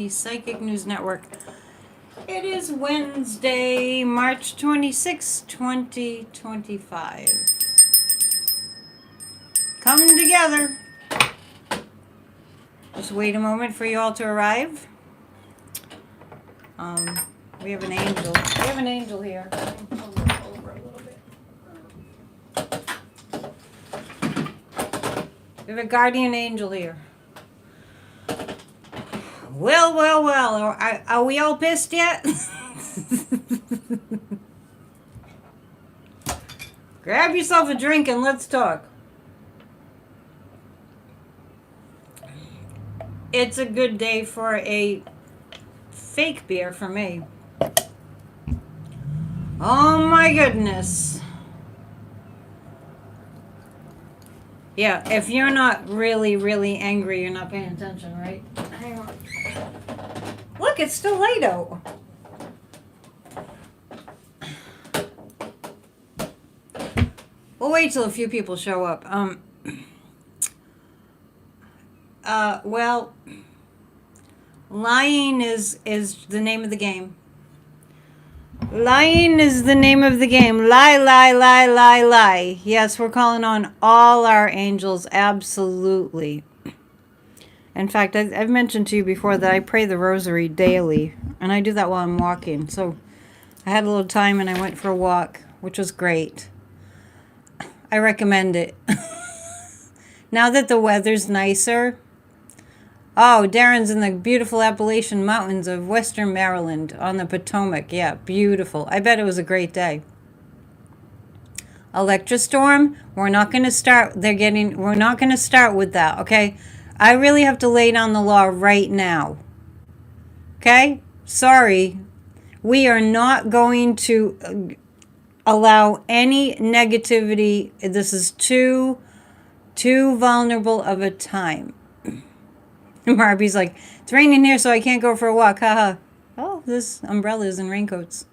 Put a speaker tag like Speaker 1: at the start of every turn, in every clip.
Speaker 1: The Psychic News Network. It is Wednesday, March 26, 2025. Come together. Just wait a moment for you all to arrive. We have an angel. We have an angel here. Pull this over a little bit. We have a guardian angel here. Well. Are we all pissed yet? Grab yourself a drink and let's talk. It's a good day for a fake beer for me. Oh my goodness. Yeah, if you're not really angry, you're not paying attention, right? Hang on. Look, it's still light out. We'll wait till a few people show up. Well, lying is the name of the game. Lying is the name of the game. Lie. Yes, we're calling on all our angels, absolutely. In fact, I've mentioned to you before that I pray the rosary daily, and I do that while I'm walking. So I had a little time and I went for a walk, which was great. I recommend it. Now that the weather's nicer. Oh, Darren's in the beautiful Appalachian Mountains of Western Maryland on the Potomac. Yeah, beautiful. I bet it was a great day. Electrostorm, we're not going to start. We're not going to start with that, okay? I really have to lay down the law right now. Okay? Sorry. We are not going to allow any negativity. This is too vulnerable of a time. Marby's like, it's raining here, so I can't go for a walk. Haha. Oh, there's umbrellas and raincoats.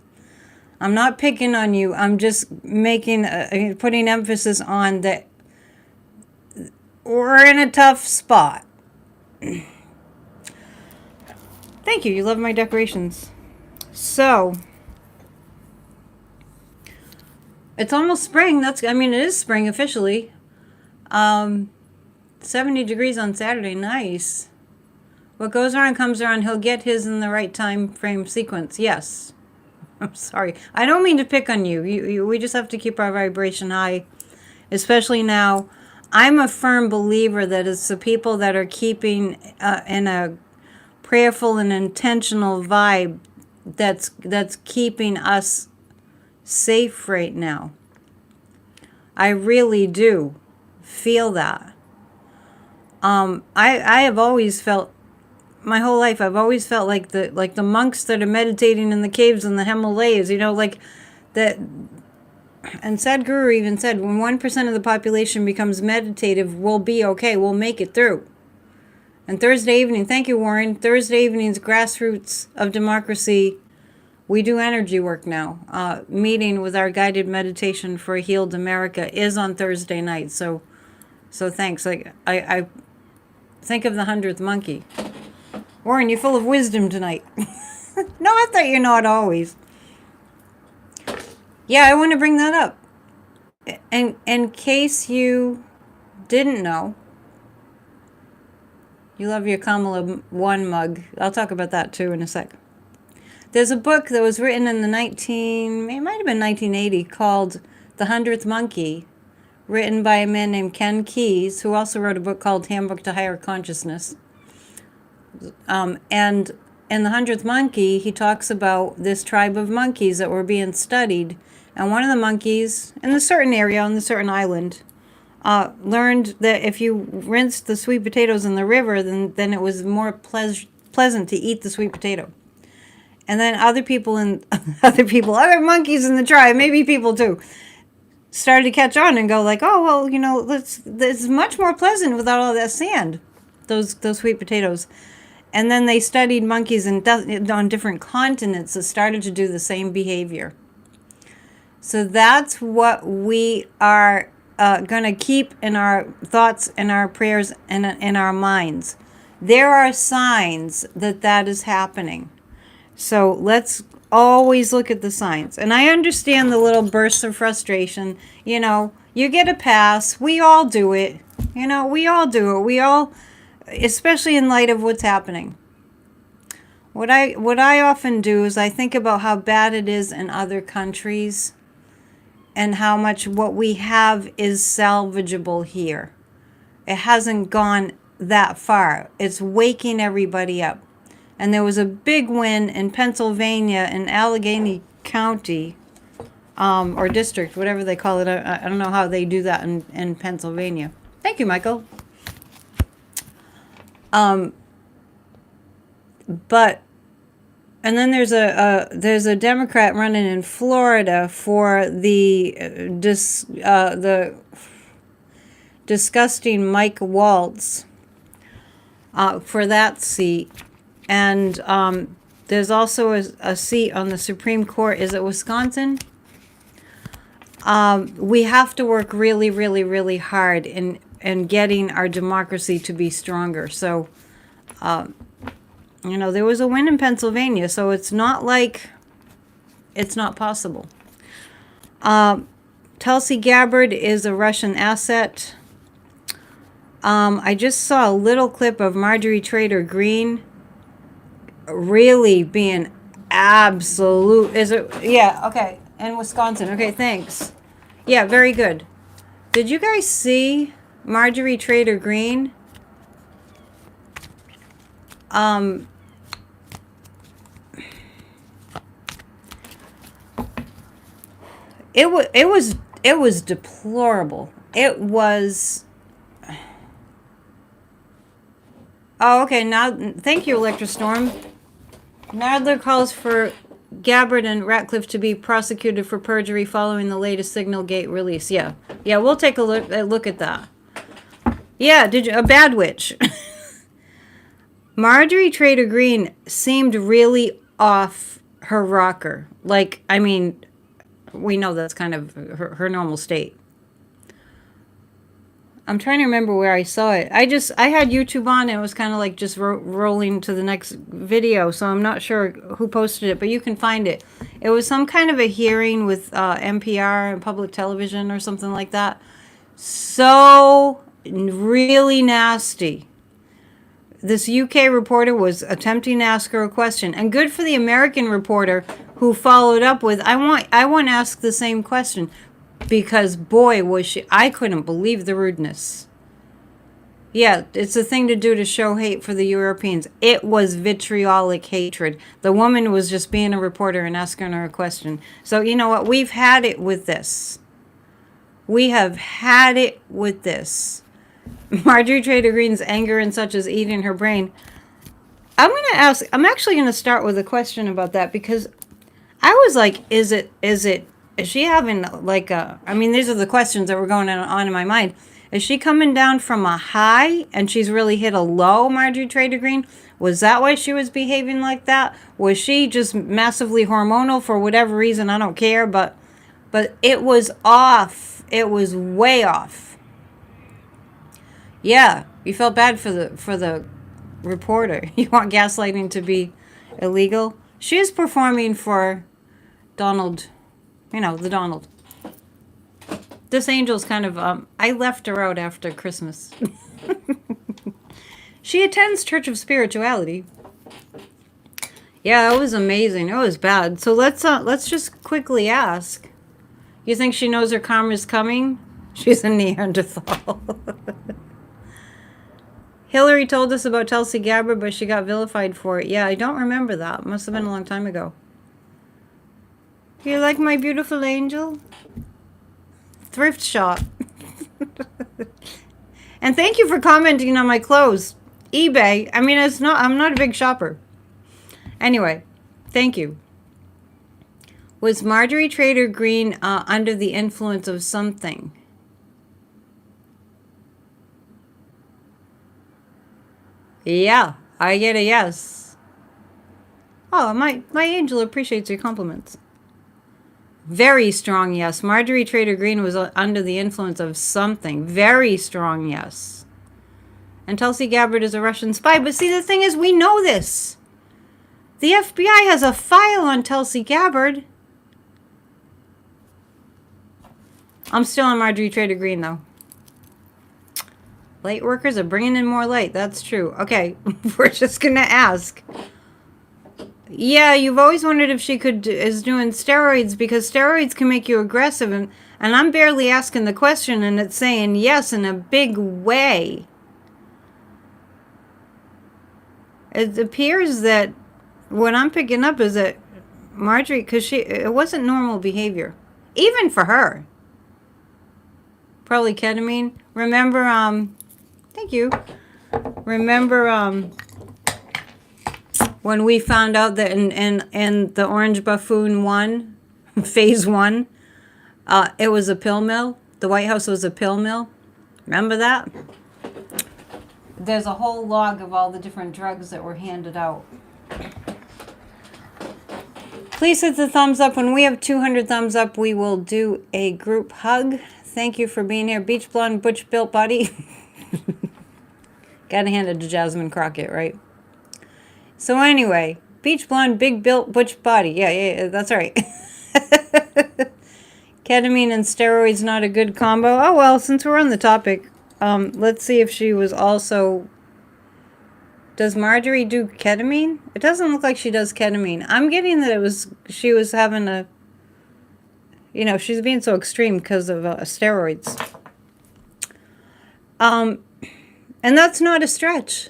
Speaker 1: I'm not picking on you. I'm just putting emphasis on that we're in a tough spot. Thank you. You love my decorations. So, it's almost spring. It is spring officially. 70 degrees on Saturday. Nice. What goes around comes around. He'll get his in the right time frame sequence. Yes. I'm sorry. I don't mean to pick on you. We just have to keep our vibration high, especially now. I'm a firm believer that it's the people that are keeping in a prayerful and intentional vibe that's keeping us safe right now. I really do feel that. I have always felt, my whole life, I've always felt like the monks that are meditating in the caves in the Himalayas, like that. And Sadhguru even said, when 1% of the population becomes meditative, we'll be okay. We'll make it through. And Thursday evening, thank you, Warren. Thursday evenings, Grassroots of Democracy. We do energy work now. Meeting with our guided meditation for a healed America is on Thursday night. So thanks. I think of the 100th monkey. Warren, you're full of wisdom tonight. No, I thought you're not always. Yeah, I want to bring that up. And in case you didn't know, you love your Kamala 1 mug. I'll talk about that too in a sec. There's a book that was written in it might have been 1980, called The 100th Monkey, written by a man named Ken Keyes, who also wrote a book called Handbook to Higher Consciousness. And in The 100th Monkey, he talks about this tribe of monkeys that were being studied. And one of the monkeys in a certain area on a certain island learned that if you rinsed the sweet potatoes in the river, then it was more pleasant to eat the sweet potato. And then other monkeys in the tribe, maybe people too, started to catch on and go like, oh, well, it's much more pleasant without all that sand, those sweet potatoes. And then they studied monkeys on different continents that started to do the same behavior. So that's what we are going to keep in our thoughts and our prayers and in our minds. There are signs that that is happening. So let's always look at the signs. And I understand the little bursts of frustration. You know, you get a pass. We all do it. You know, we all do it. We all, especially in light of what's happening. What I often do is I think about how bad it is in other countries and how much what we have is salvageable here. It hasn't gone that far. It's waking everybody up. And there was a big win in Pennsylvania in Allegheny County, or district, whatever they call it. I don't know how they do that in Pennsylvania. Thank you, Michael. But, and then there's a Democrat running in Florida for the disgusting Mike Waltz for that seat. And there's also a seat on the Supreme Court. Is it Wisconsin? We have to work really, really, really hard in getting our democracy to be stronger. So, you know, there was a win in Pennsylvania, so it's not like it's not possible. Tulsi Gabbard is a Russian asset. I just saw a little clip of Marjorie Taylor Greene really being absolute. Is it? Yeah, okay. In Wisconsin. Okay, thanks. Yeah, very good. Did you guys see Marjorie Taylor Greene? It was deplorable. It was. Oh, okay. Now, thank you, Electrostorm. Nadler calls for Gabbard and Ratcliffe to be prosecuted for perjury following the latest Signal Gate release. Yeah, we'll take a look at that. Yeah, a bad witch. Marjorie Taylor Greene seemed really off her rocker. Like, I mean, we know that's kind of her normal state. I'm trying to remember where I saw it. I had YouTube on and it was kind of like just rolling to the next video. So I'm not sure who posted it, but you can find it. It was some kind of a hearing with NPR and public television or something like that. So really nasty. This UK reporter was attempting to ask her a question. And good for the American reporter who followed up with, I want to ask the same question. Because, boy, was she... I couldn't believe the rudeness. Yeah, it's a thing to do to show hate for the Europeans. It was vitriolic hatred. The woman was just being a reporter and asking her a question. So, you know what? We've had it with this. We have had it with this. Marjorie Taylor Greene's anger and such is eating her brain. I'm actually going to start with a question about that because I was like, is she having like a, I mean, these are the questions that were going on in my mind. Is she coming down from a high and she's really hit a low, Marjorie Taylor Greene? Was that why she was behaving like that? Was she just massively hormonal for whatever reason? I don't care, but it was off. It was way off. Yeah, you felt bad for the reporter. You want gaslighting to be illegal? She is performing for Donald. You know, the Donald. This angel's kind of, I left her out after Christmas. She attends Church of Spirituality. Yeah, it was amazing. It was bad. So let's just quickly ask. You think she knows her karma's coming? She's a Neanderthal. Hillary told us about Tulsi Gabbard, but she got vilified for it. Yeah, I don't remember that. Must have been a long time ago. You like my beautiful angel? Thrift shop. And thank you for commenting on my clothes. eBay. I mean, I'm not a big shopper. Anyway, thank you. Was Marjorie Taylor Greene under the influence of something? Yeah, I get a yes. Oh, my angel appreciates your compliments. Very strong yes. Marjorie Taylor Greene was under the influence of something. Very strong yes. And Tulsi Gabbard is a Russian spy. But see, the thing is, we know this. The FBI has a file on Tulsi Gabbard. I'm still on Marjorie Trader Green, though. Light workers are bringing in more light. That's true. Okay, we're just going to ask. Yeah, you've always wondered if she is doing steroids because steroids can make you aggressive. And I'm barely asking the question, and it's saying yes in a big way. It appears that what I'm picking up is that Marjorie, because it wasn't normal behavior. Even for her. Probably ketamine. Remember, thank you. Remember, when we found out that in the Orange Buffoon 1, phase 1, it was a pill mill. The White House was a pill mill. Remember that? There's a whole log of all the different drugs that were handed out. Please hit the thumbs up. When we have 200 thumbs up, we will do a group hug. Thank you for being here. Beach blonde, butch built body. Gotta hand it to Jasmine Crockett, right? So anyway, beach blonde, big built, butch body. Yeah, that's right. Ketamine and steroids not a good combo. Oh well, since we're on the topic, let's see if she was also... Does Marjorie do ketamine? It doesn't look like she does ketamine. I'm getting that she was having a... You know, she's being so extreme because of steroids. And that's not a stretch.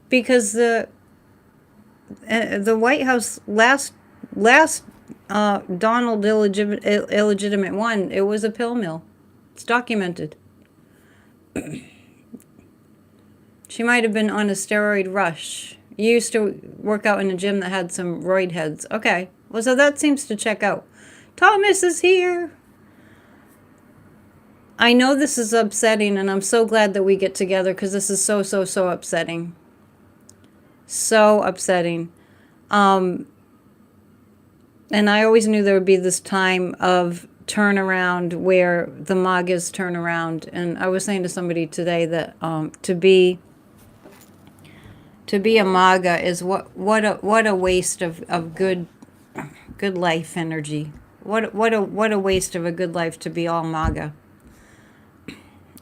Speaker 1: Because the White House last Donald illegitimate one, it was a pill mill. It's documented. She might have been on a steroid rush. You used to work out in a gym that had some roid heads. Okay. Well, so that seems to check out. Thomas is here. I know this is upsetting, and I'm so glad that we get together because this is so upsetting. So upsetting. And I always knew there would be this time of turnaround where the MAGAs turn around. And I was saying to somebody today that to be a MAGA is what a waste of good life energy. What a waste of a good life to be all MAGA.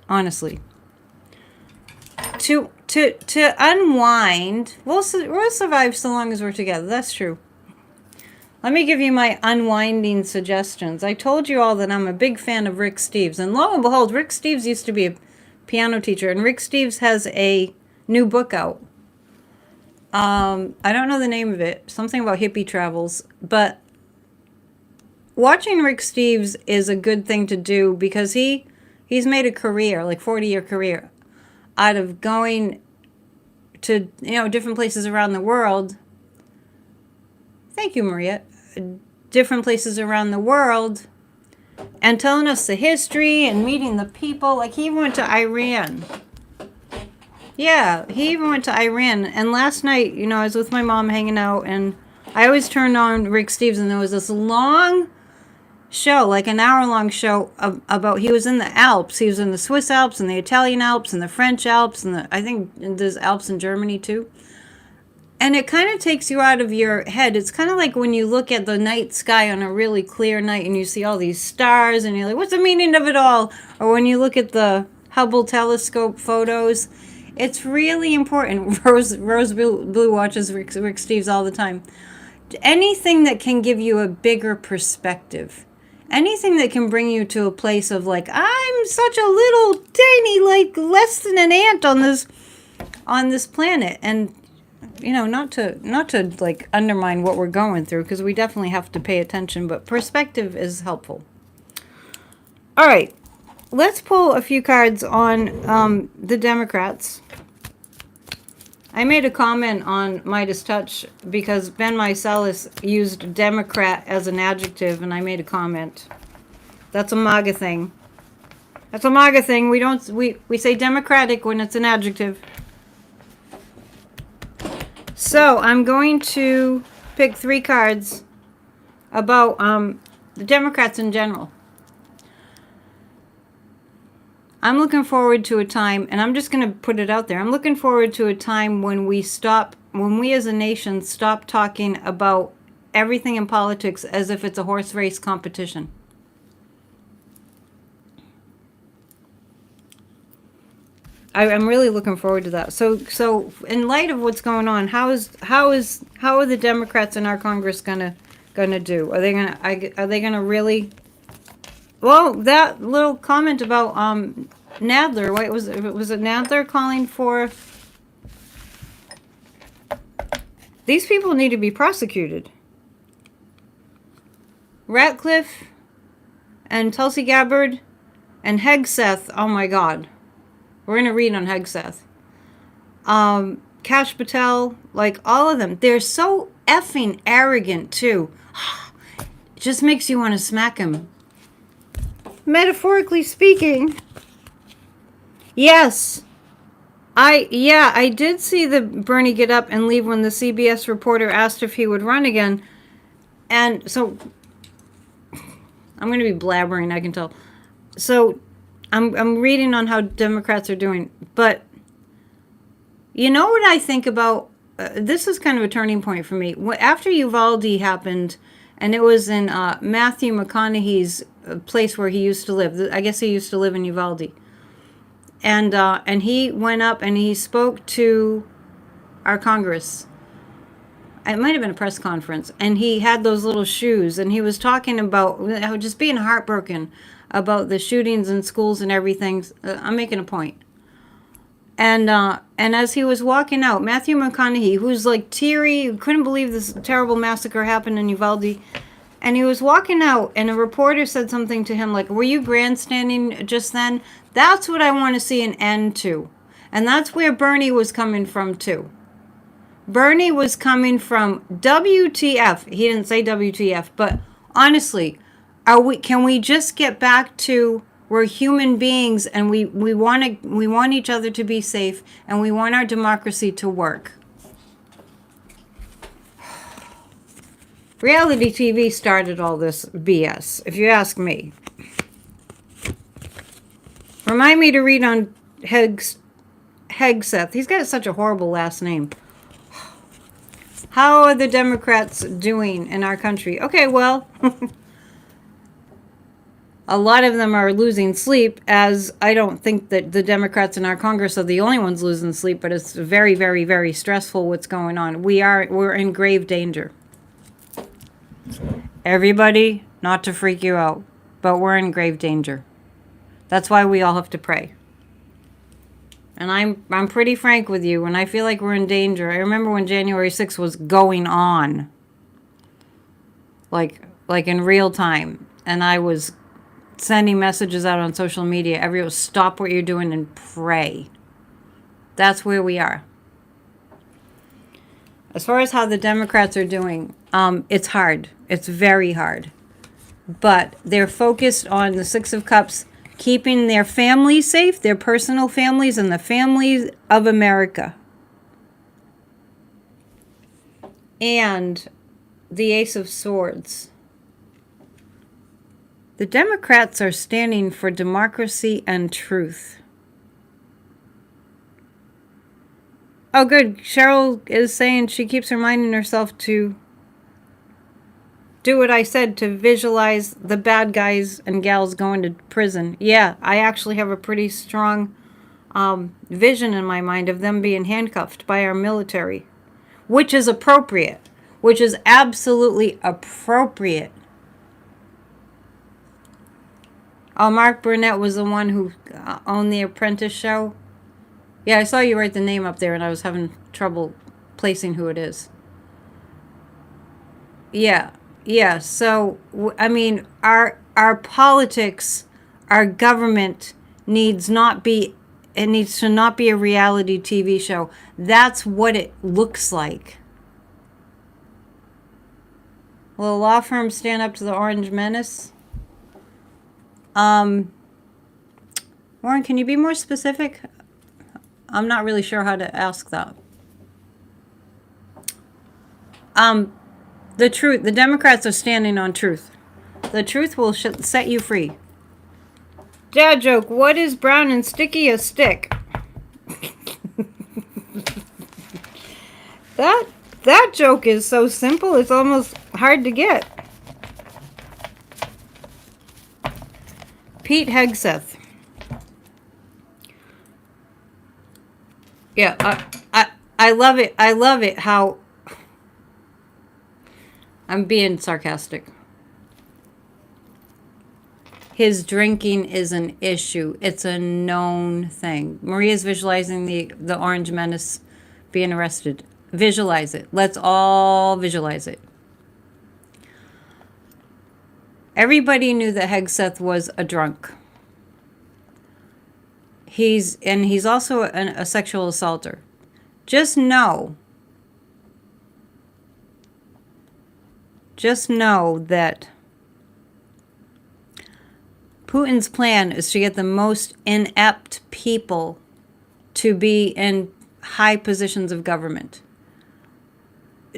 Speaker 1: Honestly. To unwind, we'll survive so long as we're together. That's true. Let me give you my unwinding suggestions. I told you all that I'm a big fan of Rick Steves. And lo and behold, Rick Steves used to be a piano teacher. And Rick Steves has a new book out. I don't know the name of it. Something about hippie travels. But watching Rick Steves is a good thing to do because he's made a career, like 40-year career, out of going to, different places around the world. Thank you, Maria. Different places around the world and telling us the history and meeting the people. Like, he even went to Iran. Yeah, he even went to Iran. And last night, I was with my mom hanging out, and I always turned on Rick Steves, and there was this long show, like an hour-long show about, he was in the Alps. He was in the Swiss Alps and the Italian Alps and the French Alps, and I think there's Alps in Germany too. And it kind of takes you out of your head. It's kind of like when you look at the night sky on a really clear night and you see all these stars and you're like, what's the meaning of it all? Or when you look at the Hubble telescope photos, it's really important. Rose Blue watches Rick Steves all the time. Anything that can give you a bigger perspective. Anything that can bring you to a place of like, I'm such a little tiny, like less than an ant on this planet. And not to like undermine what we're going through, because we definitely have to pay attention, but perspective is helpful. All right, let's pull a few cards on the Democrats. I made a comment on Midas Touch because Ben Meiselas used Democrat as an adjective, and I made a comment. That's a MAGA thing. That's a MAGA thing. We say democratic when it's an adjective. So I'm going to pick 3 cards about the Democrats in general. I'm looking forward to a time, and I'm just going to put it out there. I'm looking forward to a time when we as a nation stop talking about everything in politics as if it's a horse race competition. I'm really looking forward to that. So in light of what's going on, how are the Democrats in our Congress gonna do? Are they gonna really? Well, that little comment about Nadler. Wait, was it Nadler calling for? These people need to be prosecuted. Ratcliffe and Tulsi Gabbard and Hegseth. Oh my God. We're going to read on Hegseth. Kash Patel, like all of them. They're so effing arrogant, too. It just makes you want to smack him. Metaphorically speaking. Yes. I did see the Bernie get up and leave when the CBS reporter asked if he would run again. And so, I'm going to be blabbering, I can tell. So, I'm reading on how Democrats are doing, but you know what I think about, this is kind of a turning point for me. After Uvalde happened, and it was in Matthew McConaughey's place where he used to live. I guess he used to live in Uvalde. And he went up and he spoke to our Congress. It might have been a press conference, and he had those little shoes, and he was talking about just being heartbroken about the shootings in schools and everything. I'm making a point. And as he was walking out, Matthew McConaughey, who's like teary, who couldn't believe this terrible massacre happened in Uvalde, and he was walking out, and a reporter said something to him like, "Were you grandstanding just then?" That's what I want to see an end to. And that's where Bernie was coming from too. Bernie was coming from WTF. He didn't say WTF, but honestly, can we just get back to we're human beings, and we want each other to be safe, and we want our democracy to work. Reality TV started all this BS, if you ask me. Remind me to read on Hegseth. He's got such a horrible last name. How are the Democrats doing in our country? Okay, well, a lot of them are losing sleep, as I don't think that the Democrats in our Congress are the only ones losing sleep, but it's very, very, very stressful what's going on. We're in grave danger. Everybody, not to freak you out, but we're in grave danger. That's why we all have to pray. And I'm pretty frank with you. When I feel like we're in danger, I remember when January 6th was going on, like in real time, and I was sending messages out on social media. Everyone, stop what you're doing and pray. That's where we are. As far as how the Democrats are doing, it's hard. It's very hard. But they're focused on the Six of Cups, keeping their families safe, their personal families, and the families of America. And the Ace of Swords. The Democrats are standing for democracy and truth. Oh, good. Cheryl is saying she keeps reminding herself to do what I said, to visualize the bad guys and gals going to prison. Yeah, I actually have a pretty strong vision in my mind of them being handcuffed by our military, which is appropriate, which is absolutely appropriate. Oh, Mark Burnett was the one who owned The Apprentice show. Yeah, I saw you write the name up there, and I was having trouble placing who it is. Yeah. So, I mean, our politics, our government needs to not be a reality TV show. That's what it looks like. Will a law firm stand up to the Orange Menace? Warren, can you be more specific? I'm not really sure how to ask that. The truth. The Democrats are standing on truth. The truth will set you free. Dad joke. What is brown and sticky? A stick. That joke is so simple, it's almost hard to get. Pete Hegseth. Yeah, I love it. I love it how I'm being sarcastic. His drinking is an issue. It's a known thing. Maria's visualizing the orange menace being arrested. Visualize it. Let's all visualize it. Everybody knew that Hegseth was a drunk. He's also a sexual assaulter. Just know that Putin's plan is to get the most inept people to be in high positions of government.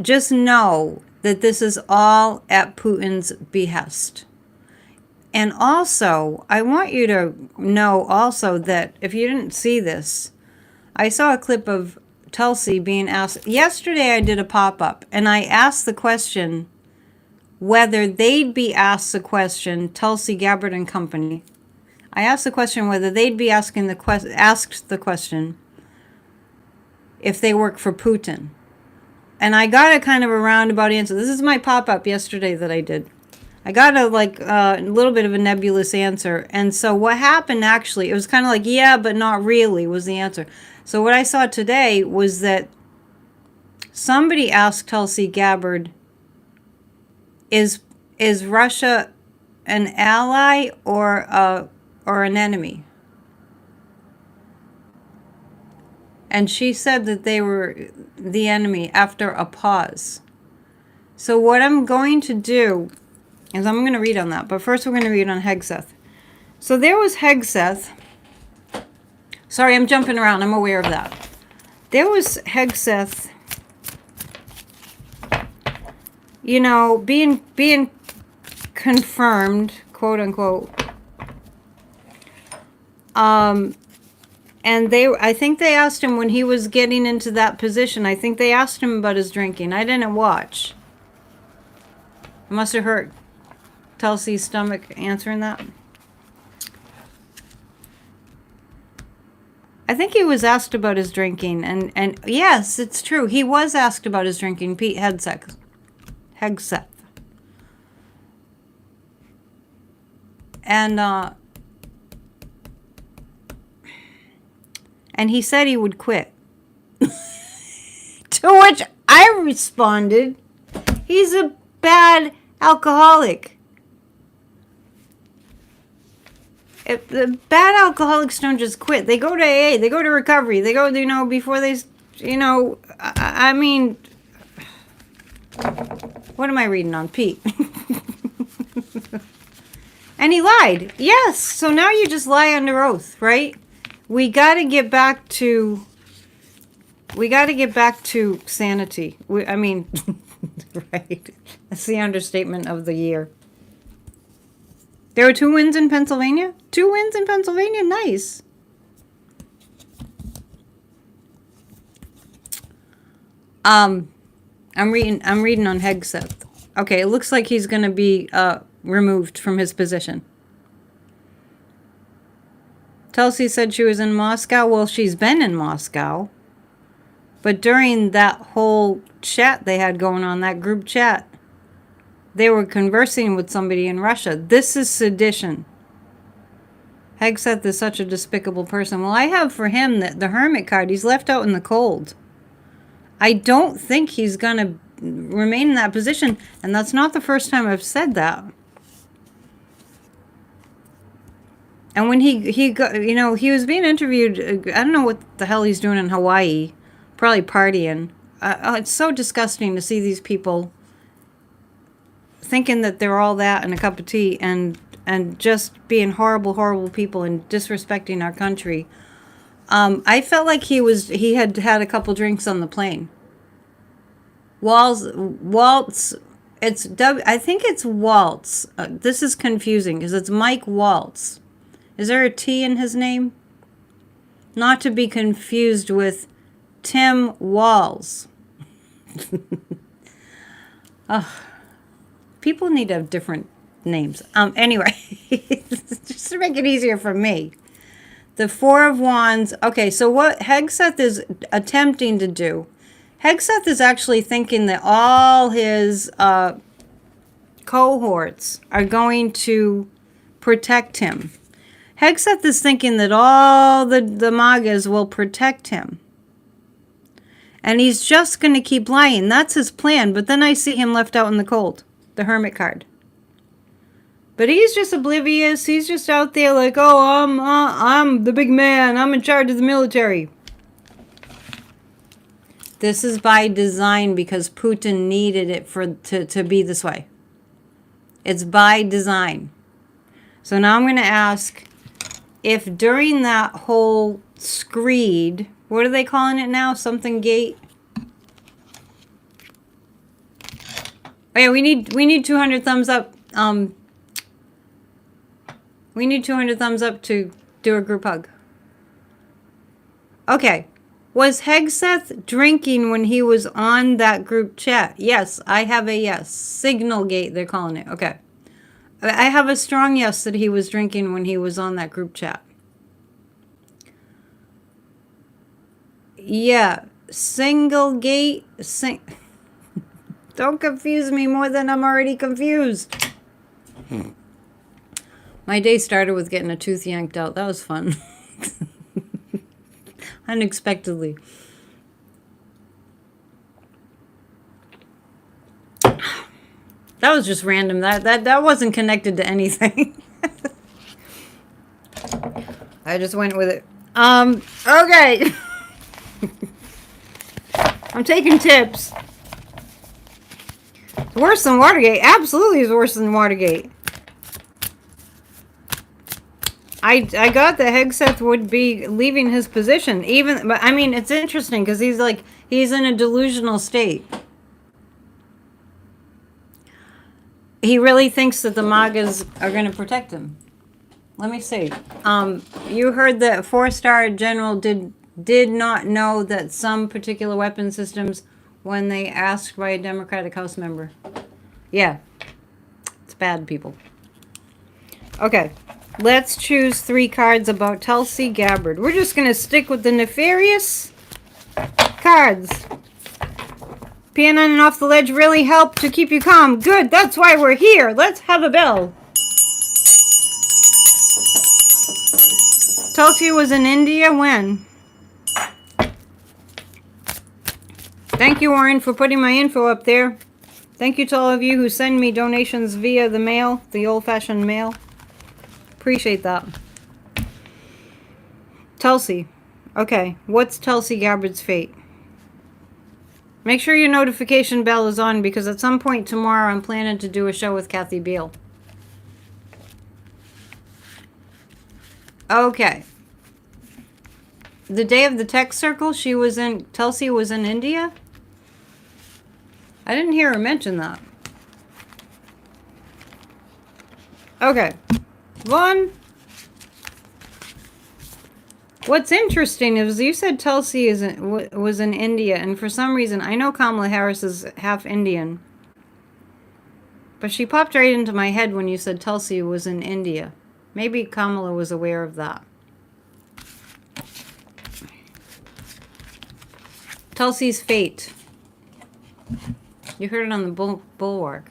Speaker 1: Just know that this is all at Putin's behest. And also, I want you to know also that if you didn't see this, I saw a clip of Tulsi being asked. Yesterday I did a pop-up and I asked the question whether they'd be asked the question, Tulsi Gabbard and Company. I asked the question whether they'd be asked the question if they work for Putin. And I got a kind of a roundabout answer. This is my pop-up yesterday that I did. I got a little bit of a nebulous answer. And so what happened actually, it was kind of like, yeah, but not really was the answer. So what I saw today was that somebody asked Tulsi Gabbard, is Russia an ally or an enemy? And she said that they were the enemy after a pause. So what I'm going to do is I'm going to read on that. But first we're going to read on Hegseth. So there was Hegseth. Sorry, I'm jumping around. I'm aware of that. There was Hegseth, you know, being confirmed, quote unquote. And I think they asked him when he was getting into that position. I think they asked him about his drinking. I didn't watch. It must have hurt Tulsi's stomach answering that. I think he was asked about his drinking. And yes, it's true. He was asked about his drinking. Pete Hegseth. And he said he would quit. To which I responded, he's a bad alcoholic. If the bad alcoholics don't just quit. They go to AA, they go to recovery, they go, you know, before they, you know, I mean, what am I reading on? Pete. And he lied. Yes, so now you just lie under oath, right? We got to get back to sanity. I mean, right. That's the understatement of the year. There were 2 wins in Pennsylvania? 2 wins in Pennsylvania? Nice. I'm reading on Hegseth. Okay, it looks like he's going to be removed from his position. Tulsi said she was in Moscow. Well, she's been in Moscow. But during that whole chat they had going on, that group chat, they were conversing with somebody in Russia. This is sedition. Hegseth is such a despicable person. Well, I have for him the hermit card. He's left out in the cold. I don't think he's going to remain in that position. And that's not the first time I've said that. And when he got, you know, he was being interviewed, I don't know what the hell he's doing in Hawaii. Probably partying. It's so disgusting to see these people thinking that they're all that in a cup of tea and just being horrible, horrible people and disrespecting our country. I felt like he had had a couple drinks on the plane. Waltz. I think it's Waltz. This is confusing because it's Mike Waltz. Is there a T in his name? Not to be confused with Tim Walz. Oh, people need to have different names. Anyway, just to make it easier for me. The Four of Wands. Okay, so what Hegseth is attempting to do, Hegseth is actually thinking that all his cohorts are going to protect him. Hegseth is thinking that all the Magas will protect him. And he's just going to keep lying. That's his plan. But then I see him left out in the cold. The Hermit card. But he's just oblivious. He's just out there like, oh, I'm the big man. I'm in charge of the military. This is by design because Putin needed it to be this way. It's by design. So now I'm going to ask if during that whole screed, what are they calling it now? Something gate? Oh yeah, we need 200 thumbs up. We need 200 thumbs up to do a group hug. Okay. Was Hegseth drinking when he was on that group chat? Yes, I have a yes. Signal gate, they're calling it. Okay. I have a strong yes that he was drinking when he was on that group chat. Yeah. Single gate. Don't confuse me more than I'm already confused. My day started with getting a tooth yanked out. That was fun. Unexpectedly. That was just random. That wasn't connected to anything. I just went with it. Okay. I'm taking tips. Worse than Watergate. Absolutely is worse than Watergate. I got that Hegseth would be leaving his position. But I mean, it's interesting because he's in a delusional state. He really thinks that the Magas are going to protect him. Let me see. You heard that 4-star general did not know that some particular weapon systems when they asked by a Democratic House member. Yeah. It's bad, people. Okay. Let's choose 3 cards about Tulsi Gabbard. We're just going to stick with the nefarious cards. PNN and Off the Ledge really help to keep you calm. Good, that's why we're here. Let's have a bell. Tulsi was in India when? Thank you, Warren, for putting my info up there. Thank you to all of you who send me donations via the mail, the old-fashioned mail. Appreciate that. Tulsi. Okay, what's Tulsi Gabbard's fate? Make sure your notification bell is on because at some point tomorrow I'm planning to do a show with Kathy Beale. Okay. The day of the tech circle, Tulsi was in India? I didn't hear her mention that. Okay. Vaughn. What's interesting is you said Tulsi was in India, and for some reason, I know Kamala Harris is half Indian. But she popped right into my head when you said Tulsi was in India. Maybe Kamala was aware of that. Tulsi's fate. You heard it on the bulwark.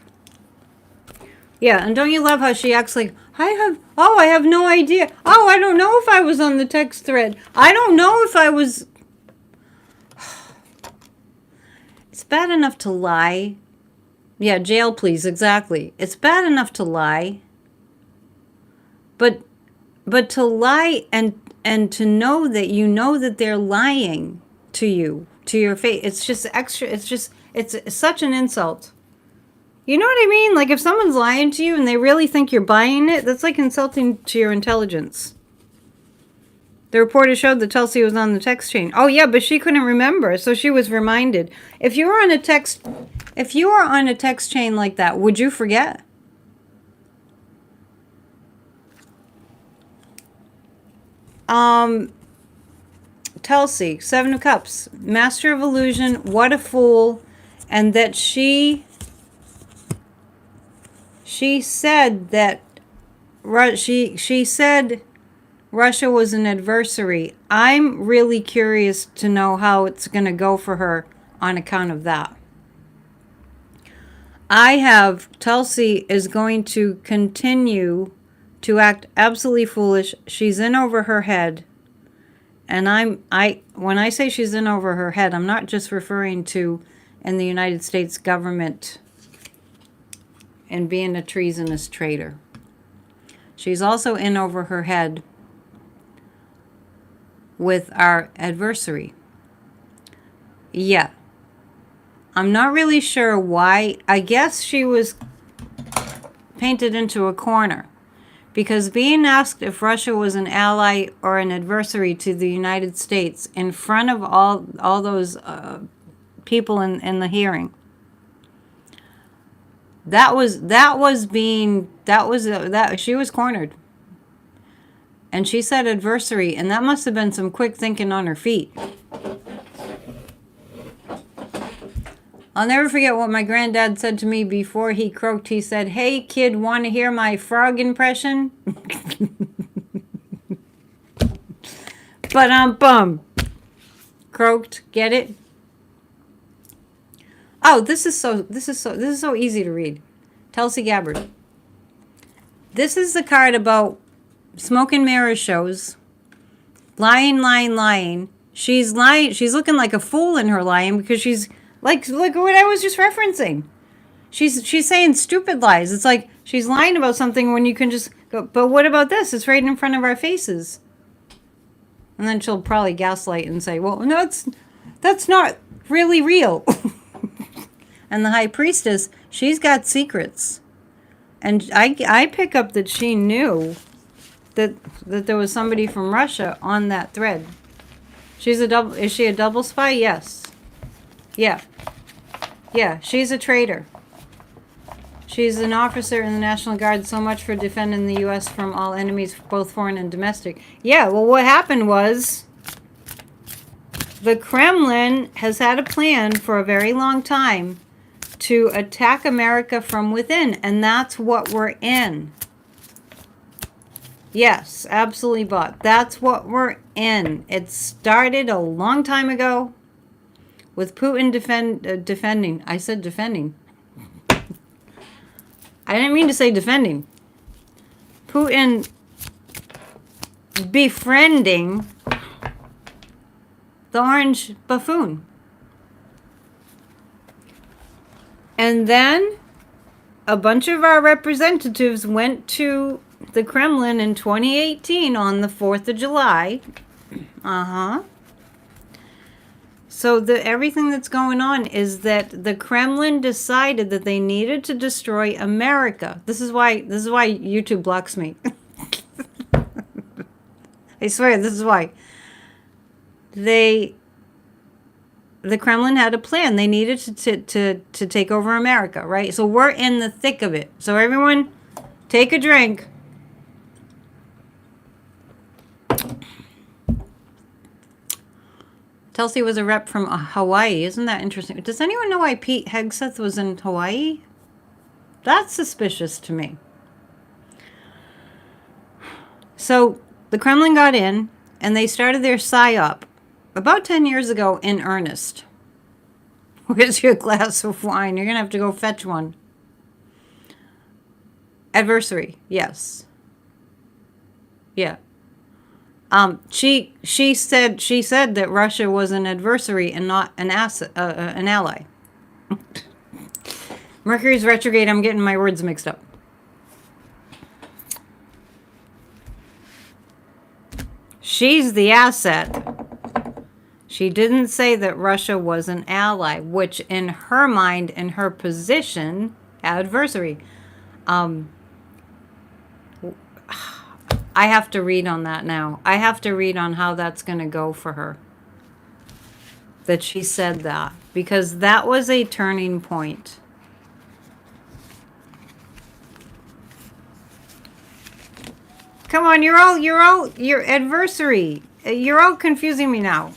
Speaker 1: Yeah, and don't you love how she acts like, I have no idea. Oh, I don't know if I was on the text thread. I don't know if I was... It's bad enough to lie. Yeah, jail please, exactly. It's bad enough to lie. But to lie and to know that they're lying to you, to your face, it's just extra, it's such an insult. You know what I mean? Like if someone's lying to you and they really think you're buying it, that's like insulting to your intelligence. The reporter showed that Tulsi was on the text chain. Oh yeah, but she couldn't remember, so she was reminded. If you were on a text chain like that, would you forget? Tulsi, Seven of Cups, Master of Illusion, what a fool, and that she said that she said Russia was an adversary. I'm really curious to know how it's going to go for her on account of that. I have Tulsi is going to continue to act absolutely foolish. She's in over her head. And when I say she's in over her head, I'm not just referring to in the United States government and being a treasonous traitor. She's also in over her head with our adversary. Yeah. I'm not really sure why. I guess she was painted into a corner. Because being asked if Russia was an ally or an adversary to the United States in front of all those people in the hearing, she was cornered, and she said adversary, and that must have been some quick thinking on her feet. I'll never forget what my granddad said to me before he croaked. He said, "Hey, kid, want to hear my frog impression?" Bum. Croaked. Get it? Oh, this is so easy to read. Tulsi Gabbard. This is the card about smoke and mirror shows. Lying. She's lying. She's looking like a fool in her lying because she's like what I was just referencing. She's saying stupid lies. It's like she's lying about something when you can just go, but what about this? It's right in front of our faces. And then she'll probably gaslight and say, well, no, that's not really real. And the high priestess, she's got secrets. And I pick up that she knew that there was somebody from Russia on that thread. Is she a double spy? Yes. Yeah, she's a traitor. She's an officer in the National Guard, so much for defending the U.S. from all enemies, both foreign and domestic. Yeah, well, what happened was the Kremlin has had a plan for a very long time to attack America from within, and that's what we're in. Yes, absolutely, bought. That's what we're in. It started a long time ago with Putin defending. I said defending. I didn't mean to say defending. Putin befriending the orange buffoon. And then a bunch of our representatives went to the Kremlin in 2018 on the 4th of July. So everything that's going on is that the Kremlin decided that they needed to destroy America. This is why YouTube blocks me. I swear, this is why. The Kremlin had a plan. They needed to take over America, right? So we're in the thick of it. So everyone, take a drink. Tulsi was a rep from Hawaii. Isn't that interesting? Does anyone know why Pete Hegseth was in Hawaii? That's suspicious to me. So the Kremlin got in, and they started their PSYOP about 10 years ago in earnest. Where's your glass of wine? You're going to have to go fetch one. Adversary, yes. Yeah. She said that Russia was an adversary and not an ally. Mercury's retrograde. I'm getting my words mixed up. She's the asset. She didn't say that Russia was an ally, which in her mind, in her position, adversary. I have to read on that now. I have to read on how that's going to go for her. That she said that. Because that was a turning point. Come on, your adversary. You're all confusing me now.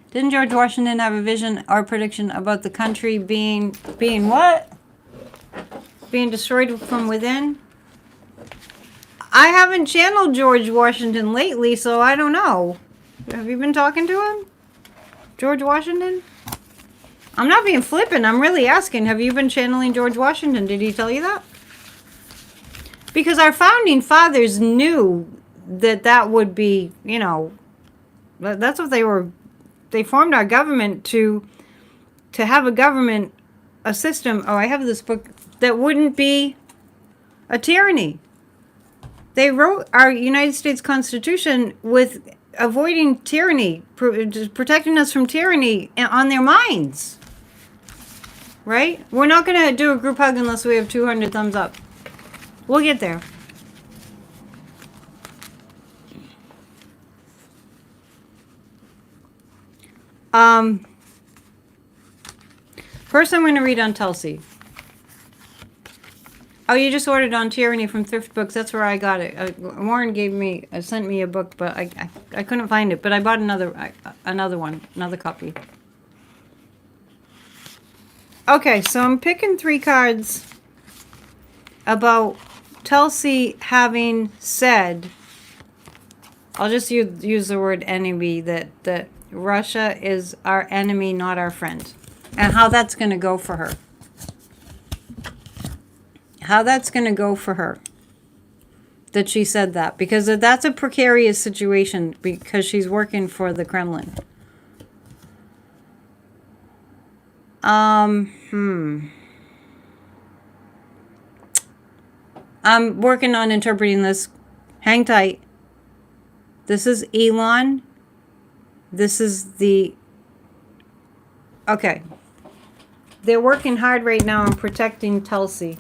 Speaker 1: Didn't George Washington have a vision or prediction about the country being what? Being destroyed from within? I haven't channeled George Washington lately, so I don't know. Have you been talking to him? George Washington? I'm not being flippant. I'm really asking, have you been channeling George Washington? Did he tell you that? Because our founding fathers knew that that would be, you know, that's what they formed our government to have a government, a system. Oh, I have this book that wouldn't be a tyranny. They wrote our United States Constitution with avoiding tyranny, protecting us from tyranny on their minds. Right? We're not going to do a group hug unless we have 200 thumbs up. We'll get there. First I'm going to read on Tulsi. Oh, you just ordered On Tyranny from Thrift Books. That's where I got it. Warren sent me a book, but I couldn't find it. But I bought another one, another copy. Okay, so I'm picking 3 cards about Tulsi having said, I'll just use the word enemy, that Russia is our enemy, not our friend. And how that's going to go for her. How that's going to go for her. That she said that. Because that's a precarious situation because she's working for the Kremlin. I'm working on interpreting this. Hang tight. This is Elon. This is the... Okay. They're working hard right now on protecting Tulsi.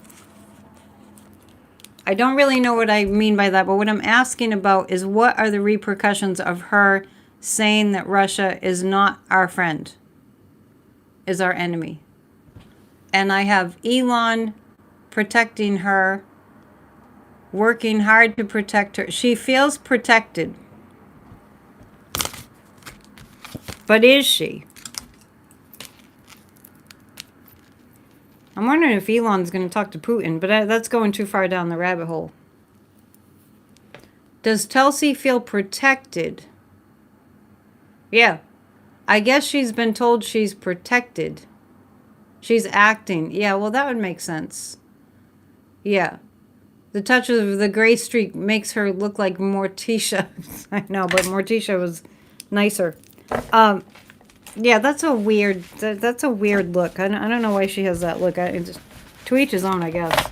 Speaker 1: I don't really know what I mean by that, but what I'm asking about is what are the repercussions of her saying that Russia is not our friend, is our enemy. And I have Elon protecting her, working hard to protect her. She feels protected. But is she? I'm wondering if Elon's going to talk to Putin, but that's going too far down the rabbit hole. Does Tulsi feel protected? Yeah. I guess she's been told she's protected. She's acting. Yeah, well, that would make sense. Yeah. The touch of the gray streak makes her look like Morticia. I know, but Morticia was nicer. Yeah, that's a weird look. I don't know why she has that look. To each his own, I guess.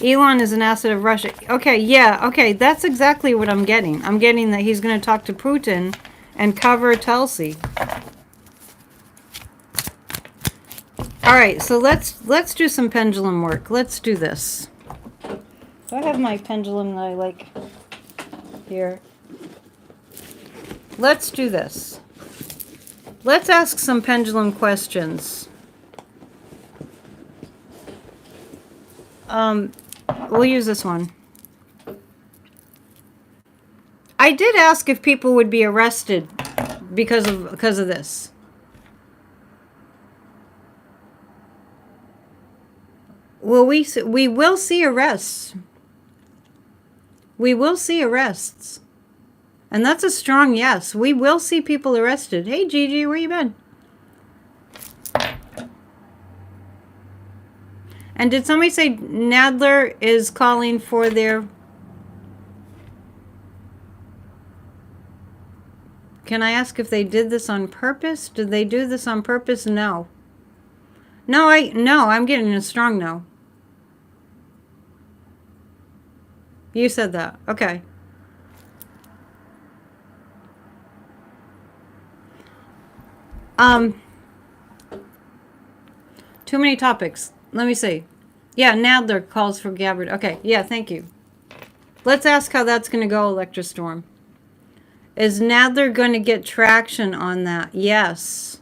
Speaker 1: Elon is an asset of Russia. Okay, yeah, okay, that's exactly what I'm getting. I'm getting that he's going to talk to Putin and cover Tulsi. All right, so let's do some pendulum work. Let's do this. Do I have my pendulum that I like here? Let's do this. Let's ask some pendulum questions. We'll use this one. I did ask if people would be arrested because of this. Well, we will see arrests. We will see arrests. And that's a strong yes. We will see people arrested. Hey, Gigi, where you been? And did somebody say Nadler is calling for their... Can I ask if they did this on purpose? Did they do this on purpose? No. No, I'm getting a strong no. You said that. Okay. Too many topics. Let me see. Yeah, Nadler calls for Gabbard. Okay, yeah, thank you. Let's ask how that's going to go, Electrostorm. Is Nadler going to get traction on that? Yes.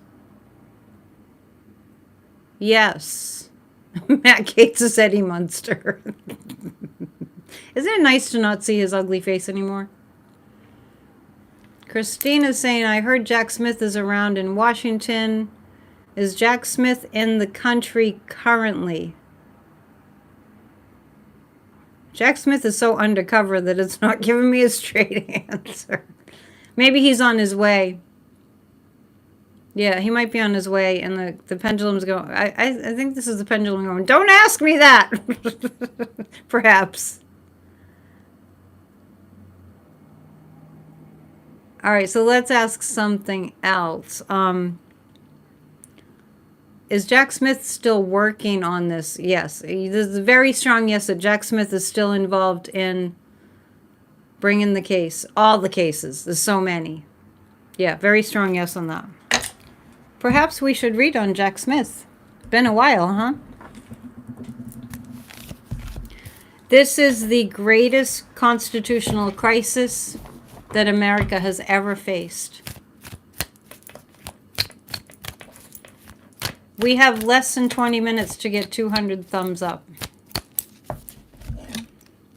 Speaker 1: Yes. Matt Gates is Eddie Munster. Isn't it nice to not see his ugly face anymore? Christina's saying, I heard Jack Smith is around in Washington. Is Jack Smith in the country currently? Jack Smith is so undercover that it's not giving me a straight answer. Maybe he's on his way. Yeah, he might be on his way, and the pendulum's going. I think this is the pendulum going, don't ask me that! Perhaps. All right, so let's ask something else. Is Jack Smith still working on this? Yes. There's a very strong yes that Jack Smith is still involved in bringing the case. All the cases. There's so many. Yeah, very strong yes on that. Perhaps we should read on Jack Smith. Been a while, huh? This is the greatest constitutional crisis that America has ever faced. We have less than 20 minutes to get 200 thumbs up.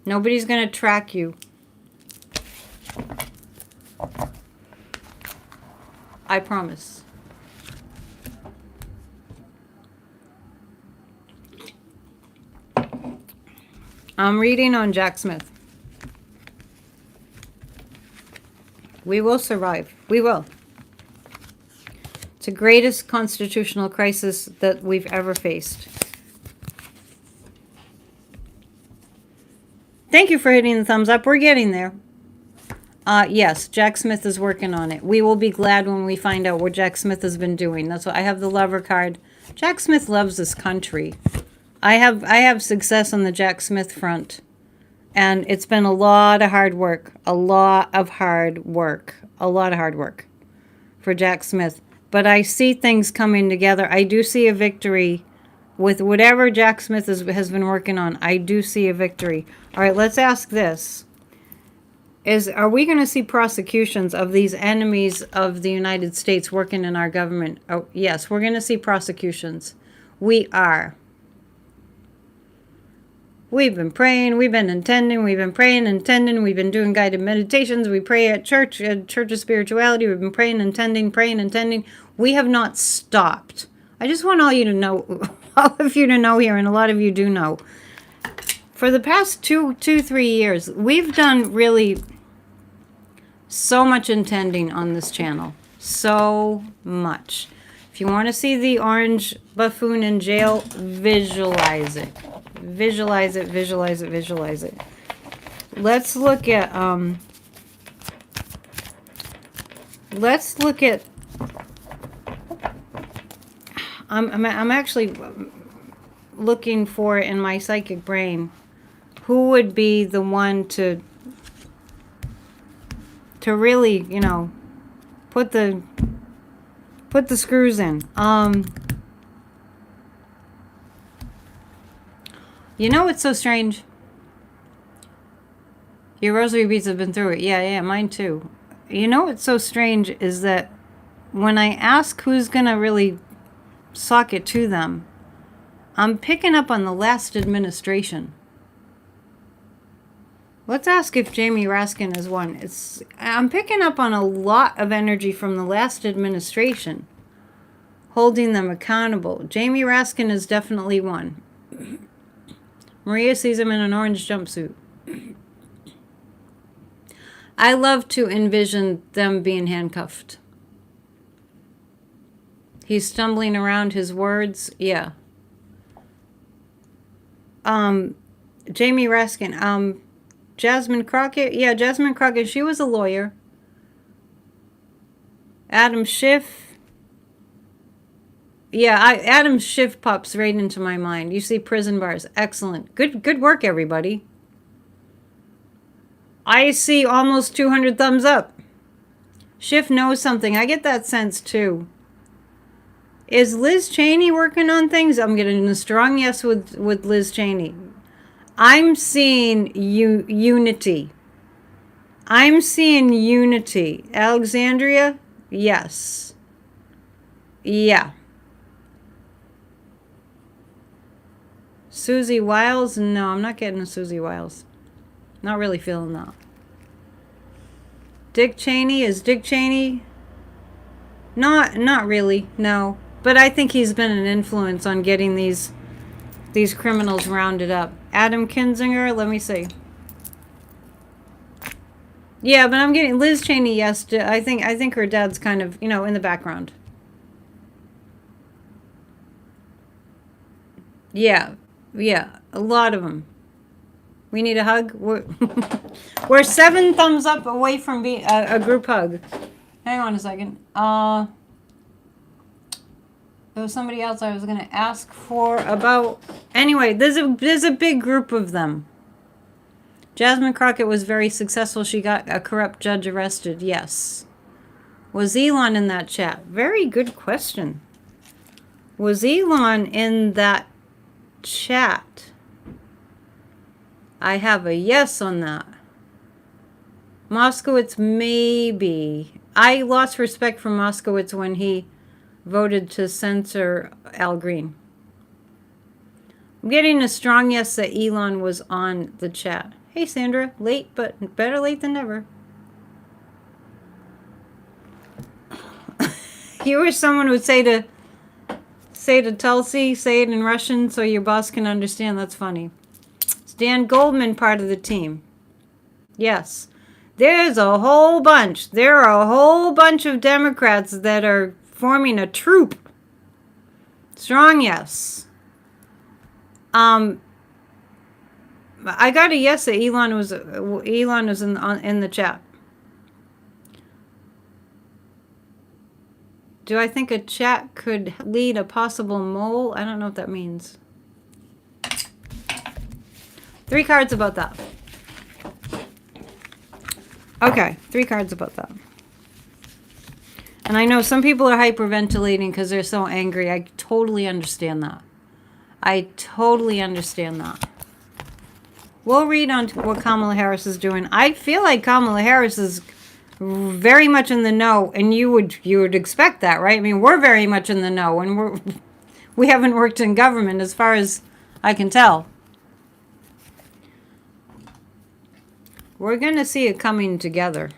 Speaker 1: Nobody's going to track you. I promise. I'm reading on Jack Smith. We will survive. We will. It's the greatest constitutional crisis that we've ever faced. Thank you for hitting the thumbs up. We're getting there. Yes, Jack Smith is working on it. We will be glad when we find out what Jack Smith has been doing. That's why I have the lover card. Jack Smith loves this country. I have success on the Jack Smith front. And it's been a lot of hard work. A lot of hard work. A lot of hard work for Jack Smith. But I see things coming together. I do see a victory with whatever Jack Smith has been working on. I do see a victory. All right, let's ask this. Are we going to see prosecutions of these enemies of the United States working in our government? Oh, yes, we're going to see prosecutions. We are. We've been praying, we've been intending, we've been praying, intending, we've been doing guided meditations, we pray at church of spirituality, we've been praying, intending. We have not stopped. I just want all you to know, all of you to know here, and a lot of you do know. For the past 3 years, we've done really so much intending on this channel. So much. If you want to see the orange buffoon in jail, visualize it. Visualize it, visualize it, visualize it. Let's look at I'm actually looking for in my psychic brain who would be the one to really, you know, put the screws in. You know what's so strange? Your rosary beads have been through it. Yeah, mine too. You know what's so strange is that when I ask who's going to really sock it to them, I'm picking up on the last administration. Let's ask if Jamie Raskin is one. I'm picking up on a lot of energy from the last administration, holding them accountable. Jamie Raskin is definitely one. Maria sees him in an orange jumpsuit. I love to envision them being handcuffed. He's stumbling around his words. Yeah. Jamie Raskin. Jasmine Crockett. Yeah, Jasmine Crockett. She was a lawyer. Adam Schiff. Yeah, Adam Schiff pops right into my mind. You see prison bars. Excellent. Good work, everybody. I see almost 200 thumbs up. Schiff knows something. I get that sense, too. Is Liz Cheney working on things? I'm getting a strong yes with Liz Cheney. I'm seeing unity. I'm seeing unity. Alexandria? Yes. Yeah. Susie Wiles? No, I'm not getting a Susie Wiles. Not really feeling that. Dick Cheney? Is Dick Cheney? Not really, no. But I think he's been an influence on getting these criminals rounded up. Adam Kinzinger, let me see. Yeah, but I'm getting Liz Cheney, yes. I think her dad's kind of, in the background. Yeah, a lot of them. We need a hug. We're 7 thumbs up away from being a group hug. Hang on a second. There was somebody else I was going to ask for about. Anyway, there's a big group of them. Jasmine Crockett was very successful. She got a corrupt judge arrested. Yes. Was Elon in that chat? Very good question. Was Elon in that chat? I have a yes on that. Moskowitz, maybe. I lost respect for Moskowitz when he voted to censor Al Green. I'm getting a strong yes that Elon was on the chat. Hey, Sandra. Late, but better late than never. You wish someone would say to Tulsi, say it in Russian so your boss can understand. That's funny. Is Dan Goldman part of the team? Yes. There's a whole bunch. There are a whole bunch of Democrats that are forming a troop. Strong yes. I got a yes that Elon was in the chat. Do I think a chat could lead a possible mole? I don't know what that means. 3 cards about that. Okay, 3 cards about that. And I know some people are hyperventilating because they're so angry. I totally understand that. I totally understand that. We'll read on what Kamala Harris is doing. I feel like Kamala Harris is very much in the know, and you would expect that, right? I mean, we're very much in the know, and we haven't worked in government as far as I can tell. We're going to see it coming together.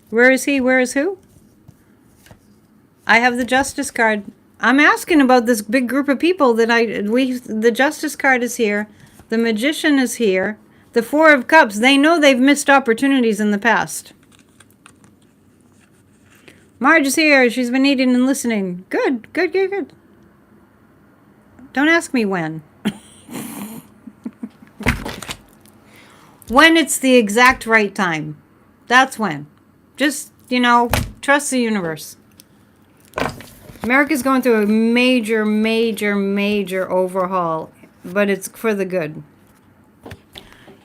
Speaker 1: Where is he? Where is who? I have the Justice card. I'm asking about this big group of people that the Justice card is here. The Magician is here. The 4 of Cups, they know they've missed opportunities in the past. Marge is here. She's been eating and listening. Good. Don't ask me when. When it's the exact right time. That's when. Just, trust the universe. America's going through a major, major, major overhaul, but it's for the good.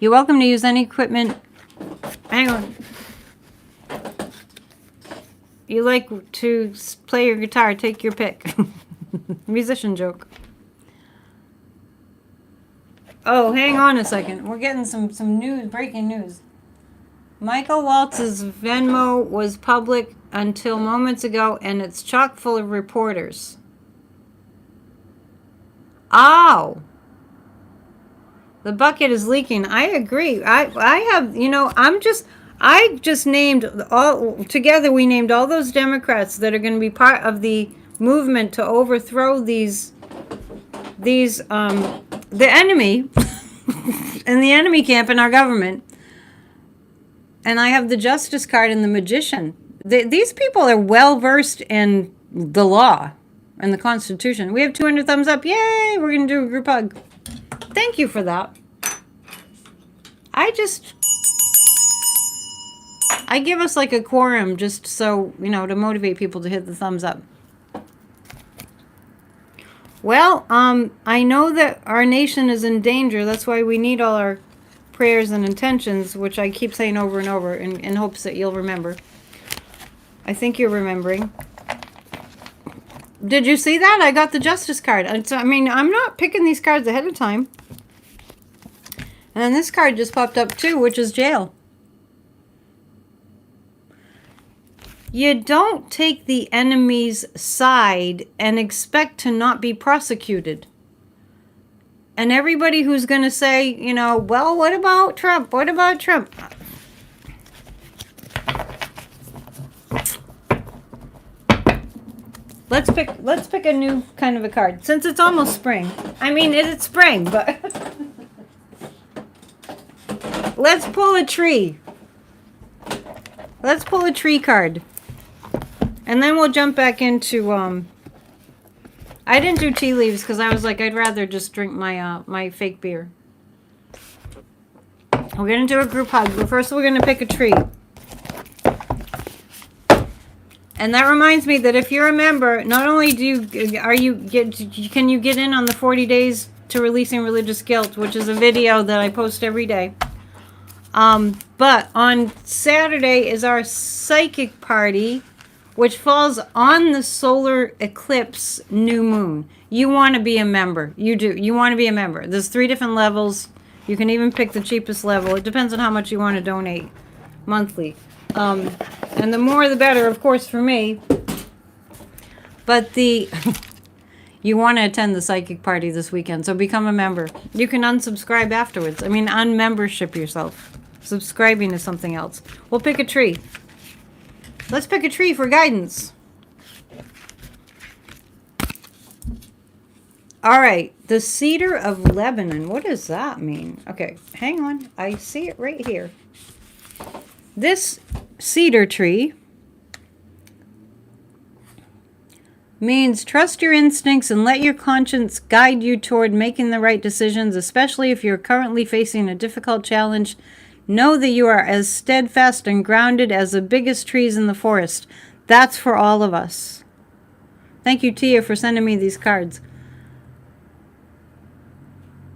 Speaker 1: You're welcome to use any equipment. Hang on. You like to play your guitar, take your pick. Musician joke. Oh, hang on a second. We're getting some news, breaking news. Michael Waltz's Venmo was public until moments ago, and it's chock full of reporters. Oh. The bucket is leaking. I agree. I have, I just named together we named all those Democrats that are going to be part of the movement to overthrow the enemy and the enemy camp in our government. And I have the Justice card and the Magician. These people are well versed in the law and the Constitution. We have 200 thumbs up. Yay! We're going to do a group hug. Thank you for that. I give us like a quorum just so, to motivate people to hit the thumbs up. Well, I know that our nation is in danger. That's why we need all our prayers and intentions, which I keep saying over and over in hopes that you'll remember. I think you're remembering. Did you see that? I got the Justice card. I'm not picking these cards ahead of time. And then this card just popped up too, which is jail. You don't take the enemy's side and expect to not be prosecuted. And everybody who's going to say, you know, well, what about Trump? What about Trump? Let's pick a new kind of a card since it's almost spring. I mean, it's spring, but let's pull a tree. Let's pull a tree card. And then we'll jump back into I didn't do tea leaves because I was like, I'd rather just drink my my fake beer. We're going to do a group hug, but first we're going to pick a tree. And that reminds me that if you're a member, not only can you get in on the 40 days to releasing religious guilt, which is a video that I post every day. But on Saturday is our psychic party, which falls on the solar eclipse new moon. You want to be a member. You do. You want to be a member. There's 3 different levels. You can even pick the cheapest level. It depends on how much you want to donate monthly. And the more the better, of course, for me. But you want to attend the psychic party this weekend, so become a member. You can unsubscribe afterwards. I mean, unmembership yourself. Subscribing is something else. We'll pick a tree. Let's pick a tree for guidance. All right, the Cedar of Lebanon. What does that mean? Okay, hang on. I see it right here. This cedar tree means trust your instincts and let your conscience guide you toward making the right decisions, especially if you're currently facing a difficult challenge. Know that you are as steadfast and grounded as the biggest trees in the forest. That's for all of us. Thank you, Tia, for sending me these cards.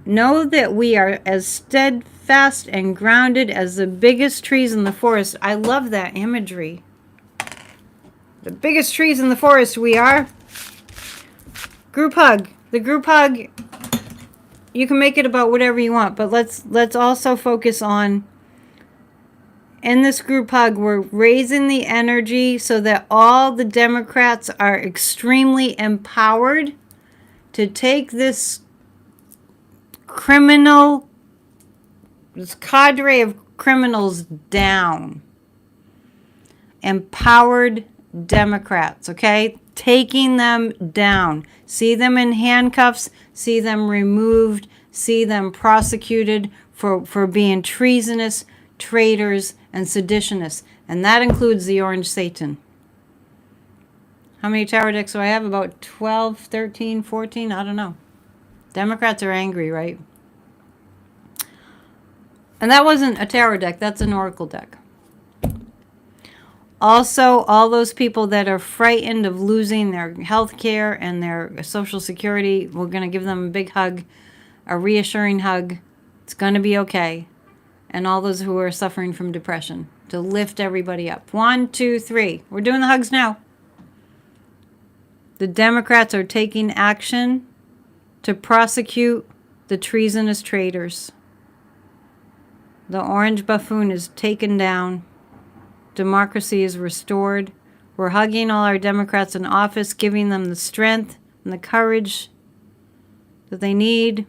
Speaker 1: Know that we are as steadfast and grounded as the biggest trees in the forest. I love that imagery. The biggest trees in the forest we are. Group hug. The group hug, you can make it about whatever you want, but let's also focus on, in this group hug, we're raising the energy so that all the Democrats are extremely empowered to take this cadre of criminals down. Empowered Democrats, okay? Taking them down. See them in handcuffs, see them removed, see them prosecuted for being treasonous, traitors, and seditionists. And that includes the Orange Satan. How many tarot decks do I have? About 12, 13, 14? I don't know. Democrats are angry, right? And that wasn't a tarot deck. That's an oracle deck. Also, all those people that are frightened of losing their health care and their Social Security, we're going to give them a big hug, a reassuring hug. It's going to be okay. And all those who are suffering from depression, to lift everybody up. 1, 2, 3. We're doing the hugs now. The Democrats are taking action to prosecute the treasonous traitors. The orange buffoon is taken down. Democracy is restored. We're hugging all our Democrats in office, giving them the strength and the courage that they need.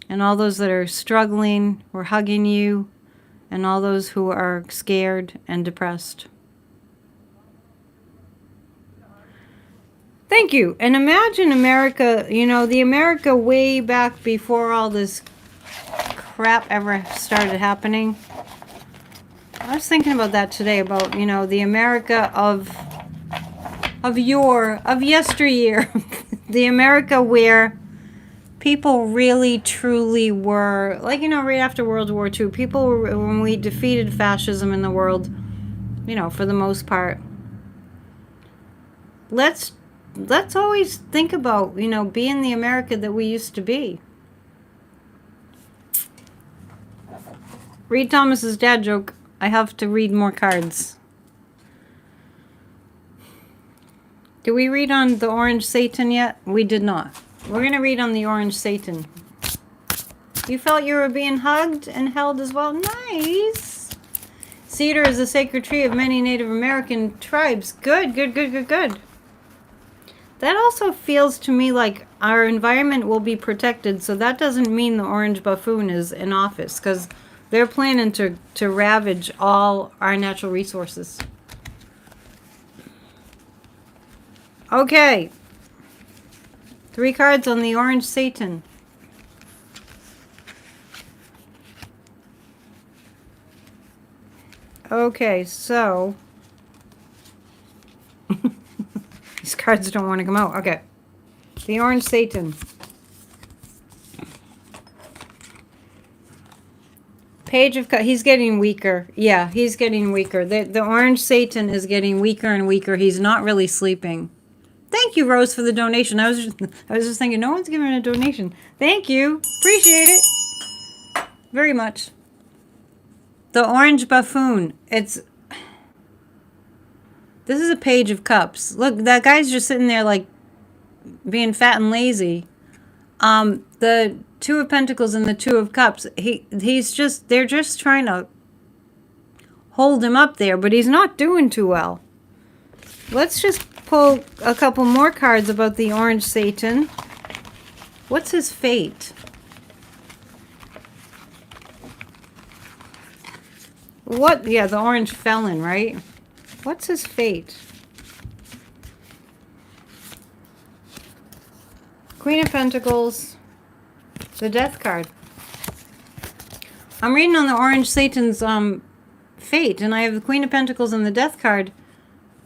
Speaker 1: And all those that are struggling, we're hugging you. And all those who are scared and depressed. Thank you. And imagine America, you know, the America way back before all this crap ever started happening. I was thinking about that today, about, you know, the America of yesteryear. The America where people really, truly were, like, you know, right after World War II, people were, when we defeated fascism in the world, you know, for the most part. Let's always think about, you know, being the America that we used to be. Read Thomas's dad joke. I have to read more cards. Did we read on the Orange Satan yet? We did not. We're going to read on the Orange Satan. You felt you were being hugged and held as well? Nice. Cedar is a sacred tree of many Native American tribes. Good, good, good, good, good. That also feels to me like our environment will be protected, so that doesn't mean the orange buffoon is in office, because they're planning to ravage all our natural resources. Okay. 3 cards on the orange Satan. Okay, so... these cards don't want to come out. Okay. The orange Satan. Page of Cups. He's getting weaker. Yeah, he's getting weaker. The orange Satan is getting weaker and weaker. He's not really sleeping. Thank you, Rose, for the donation. I was just thinking, no one's giving a donation. Thank you. Appreciate it. Very much. The orange buffoon. This is a Page of Cups. Look, that guy's just sitting there like being fat and lazy. The 2 of Pentacles and the 2 of Cups. They're just trying to hold him up there, but he's not doing too well. Let's just pull a couple more cards about the orange Satan. What's his fate? What? Yeah, the orange felon, right? What's his fate? Queen of Pentacles. The Death card. I'm reading on the orange Satan's fate, and I have the Queen of Pentacles and the Death card